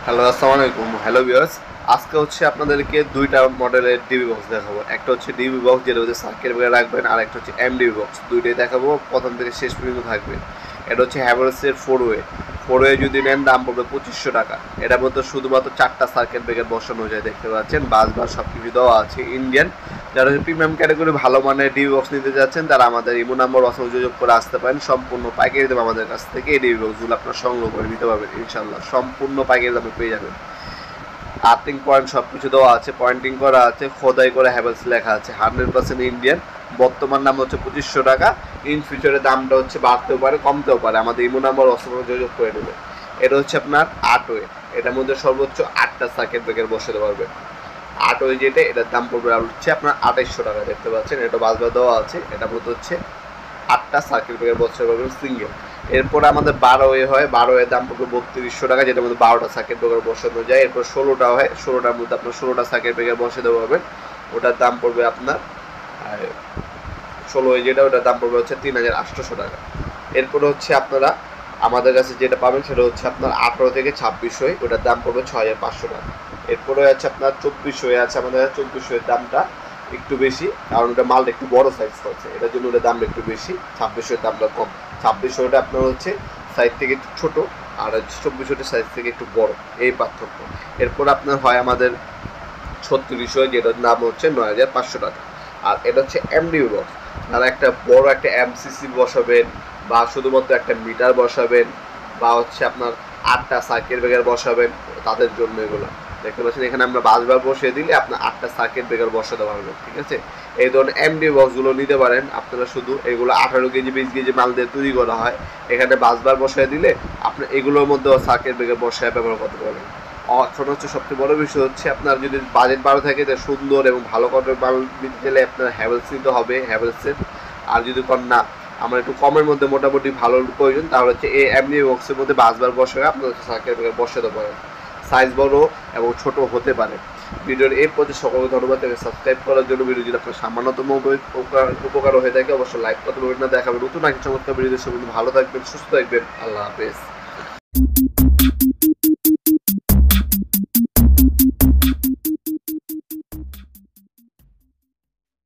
Hello, আসসালামু আলাইকুম। Hello viewers, আজকে হচ্ছে আপনাদেরকে দুইটা মডেলের ডিবি বক্স দেখাবো। একটা হচ্ছে ডিবি বক্স যেটা হচ্ছে সার্কিট ব্রেকার রাখবেন, আর একটা হচ্ছে এমডিবি বক্স। দুইটাই দেখাবো, প্রথম থেকে শেষ পর্যন্ত থাকবে। এটা হচ্ছে হ্যাভেলসের ফোর ওয়ে যদি নেন দাম পড়বে 2500 টাকা। এটার মধ্যে শুধুমাত্র 4টা সার্কিট ব্রেকার বসানো যায়, দেখতে পাচ্ছেন। বাস সব কিছু দেওয়া আছে ইন্ডিয়ান। যারা প্রিমিয়াম ক্যাটাগরি ভালো মানের ডিবি বক্স নিতে যাচ্ছেন তারা আমাদের ইমো নাম্বার যোগাযোগ করে আসতে পারেন। সম্পূর্ণ পাইকারি দাম আমাদের কাছ থেকে এই ডিবি বক্সগুলো আপনারা সংগ্রহ করে নিতে পারবেন ইনশাল্লাহ। সম্পূর্ণ পাইকারি দামে পেয়ে যাবেন। আর্থিং পয়েন্ট সব কিছু দেওয়া আছে, পয়েন্টিং করা আছে, খোদাই করে হ্যাভেলস লেখা আছে। 100% ইন্ডিয়ান। বর্তমান দাম হচ্ছে 2500 টাকা। ইন ফিউচারে দামটা হচ্ছে বাড়তেও পারে, কমতেও পারে। আমাদের ইমো নাম্বার যোগাযোগ করে নেবে। এটা হচ্ছে আপনার 8 ওয়ে। এটার মধ্যে সর্বোচ্চ 8টা সার্কিট ব্রেকার বসাতে পারবে। 8 ওয়ে যেটা, এটার দাম পড়বে হচ্ছে আপনার 2800 টাকা। দেখতে পাচ্ছেন, এটা বাসবার দেওয়া আছে। এটা মধ্যে হচ্ছে 8টা সার্কিট ব্রেকার বসাতে পারবেন সিঙ্গেল। এরপরে আমাদের 12 ওয়ে হয়। 12 ওয়ে দাম পড়বে 3200 টাকা, যেটার মধ্যে 12টা সার্কিট ব্রেকার বসানো যায়। এরপর 16টা হয়। 16টার মধ্যে আপনার 16টা সার্কিট ব্রেকার বসাতে পারবেন। ওটার দাম পড়বে আপনার 16 ওয়ে যেটা, ওটার দাম পড়বে হচ্ছে 3800 টাকা। এরপরে হচ্ছে আপনারা আমাদের কাছে যেটা পাবেন সেটা হচ্ছে আপনার 18 থেকে 26 ওয়ে, ওটার দাম পড়বে 6500 টাকা। এরপরে আছে আপনার 24 ওয়ে আছে আমাদের কাছে। 24 ওয়ের দামটা একটু বেশি, কারণ ওটা মালটা একটু বড় সাইজ হচ্ছে, এটার জন্য ওটার দামটা একটু বেশি। 26 ওয়ের দামটা কম। 26 ওয়েটা আপনার হচ্ছে সাইজ থেকে একটু ছোটো, আর 24 ওয়েটের সাইজ থেকে একটু বড়, এই পার্থক্য। এরপর আপনার হয় আমাদের 36 ওয়ে, যেটার দাম হচ্ছে 9500 টাকা। আর এটা হচ্ছে এমডিবি বক্স। তারা একটা বড় একটা এমসিসি বসাবেন, বা শুধুমাত্র একটা মিটার বসাবেন, বা হচ্ছে আপনার 8টা সার্কিট ব্রেকার বসাবেন, তাদের জন্য এগুলো। দেখতে পাচ্ছেন এখানে আমরা বাসবার বসিয়ে দিলে আপনার 8টা সার্কিট ব্রেকার বসাতে পারবেন, ঠিক আছে। এই ধরনের এমডি বক্সগুলো নিতে পারেন আপনারা। শুধু এগুলো 18 কেজি 20 কেজি মাল দিয়ে তৈরি করা হয়। এখানে বাসবার বসিয়ে দিলে আপনার এগুলোর মধ্যে সার্কিট ব্রেকার বসায় ব্যবহার করতে পারবেন। ছোট হচ্ছে সবচেয়ে বড় বিষয় হচ্ছে, আপনার যদি বাজেট ভালো থাকে যে সুন্দর এবং ভালো কোয়ালিটির মাল নিতে গেলে আপনার হ্যাভেলস নিতে হবে, হ্যাভেলসের। আর যদি কর না আমার একটু কমের মধ্যে মোটামুটি ভালো প্রয়োজন, তাহলে হচ্ছে এই এমনি বক্সের মধ্যে বাসবার বসে আপনার হচ্ছে সার্কিট ব্রেকার বসাতে পারেন। সাইজ বড় এবং ছোট হতে পারে। ভিডিওর এই প্রতি সকলকে ধন্যবাদ। সাবস্ক্রাইব করার জন্য। ভিডিও যদি আপনার সামান্যতম উপকার হয়ে থাকে অবশ্যই লাইক করতে পারবেন না। দেখাবেন নতুন একটা চমৎকার ভিডিও। ভালো থাকবেন, সুস্থ থাকবেন। আল্লাহ হাফেজ।